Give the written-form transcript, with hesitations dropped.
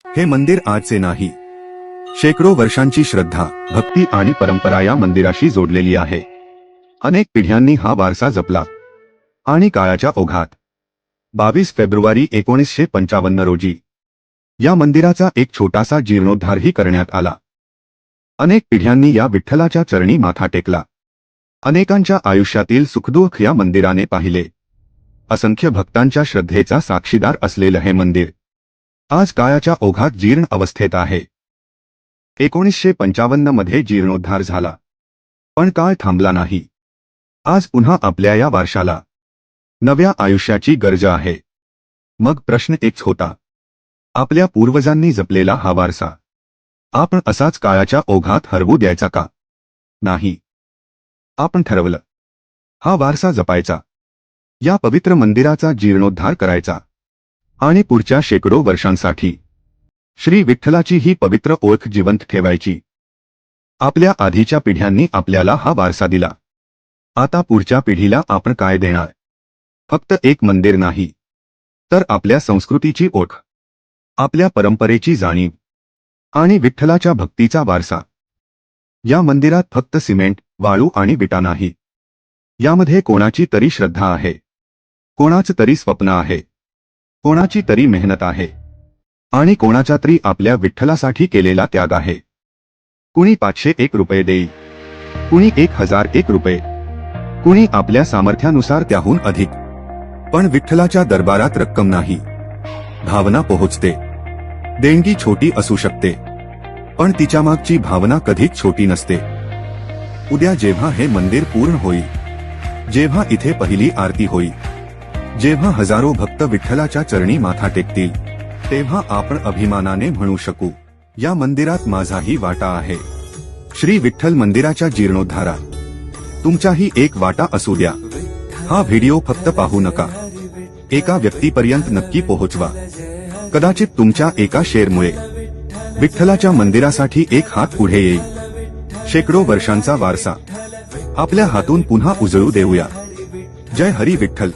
हे मंदिर आजचे नाही, शेकडो वर्षांची श्रद्धा, भक्ती आणि परंपरा या मंदिराशी जोडलेली आहे. अनेक पिढ्यांनी हा वारसा जपला आणि काळाच्या ओघात 22 फेब्रुवारी 1955 रोजी या मंदिराचा एक छोटासा जीर्णोद्धारही करण्यात आला. अनेक पिढ्यांनी या विठ्ठलाच्या चरणी माथा टेकला. अनेकांच्या आयुष्यातील सुखदुःख या मंदिराने पाहिले. असंख्य भक्तांच्या श्रद्धेचा साक्षीदार असलेलं हे मंदिर आज काळाच्या ओघात जीर्ण अवस्थेत आहे. 1955 मध्ये जीर्णोद्धार झाला, पण काळ थांबला नाही. आज पुन्हा आपल्या या वारशाला नव्या आयुष्याची गरज आहे. मग प्रश्न एकच होता, आपल्या पूर्वजांनी जपलेला हा वारसा आपण असाच काळाच्या ओघात हरवू द्यायचा का? नाही. आपण ठरवलं, हा वारसा जपायचा, या पवित्र मंदिराचा जीर्णोद्धार करायचा आणि पुढच्या शेकडो वर्षांसाठी श्री विठ्ठलाची ही पवित्र ओळख जिवंत ठेवायची. आपल्या आधीच्या पिढ्यांनी आपल्याला हा वारसा दिला. आता पुढच्या पिढीला आपण काय देणार? फक्त एक मंदिर नाही, तर आपल्या संस्कृतीची ओळख, आपल्या परंपरेची जाणीव आणि विठ्ठलाच्या भक्तीचा वारसा. या मंदिरात फक्त सिमेंट, वाळू आणि विटा नाही. यामध्ये कोणाची तरी श्रद्धा आहे, कोणाचं तरी स्वप्न आहे, कोणाची तरी मेहनत आहे आणि कोणाचा तरी आपल्या विठ्ठलासाठी केलेला त्याग आहे. कुणी 501 रुपये देईल, कुणी 1001 रुपये, कुणी आपल्या सामर्थ्यानुसार त्याहून अधिक. पण विठ्ठलाच्या दरबारात रक्कम नाही, भावना पोहोचते. देणगी छोटी असू शकते, पण तिच्यामागची भावना कधीच छोटी नसते. उद्या जेव्हा हे मंदिर पूर्ण होईल, जेव्हा इथे पहिली आरती होईल, जेव्हा हजारो भक्त विठ्ठलाच्या चरणी माथा टेकतील, तेव्हा आपण अभिमानाने म्हणू शकू, या मंदिरात माझाही वाटा आहे. श्री विठ्ठल मंदिराच्या जीर्णोद्धारात तुमचाही एक वाटा असू द्या. हा व्हिडिओ फक्त पाहू नका, एका व्यक्तीपर्यंत नक्की पोहोचवा. कदाचित तुमच्या एका शेअरमुळे विठ्ठलाच्या मंदिरासाठी एक हात पुढे येईल. शेकडो वर्षांचा वारसा आपल्या हातून पुन्हा उजळू देऊया. जय हरी विठ्ठल.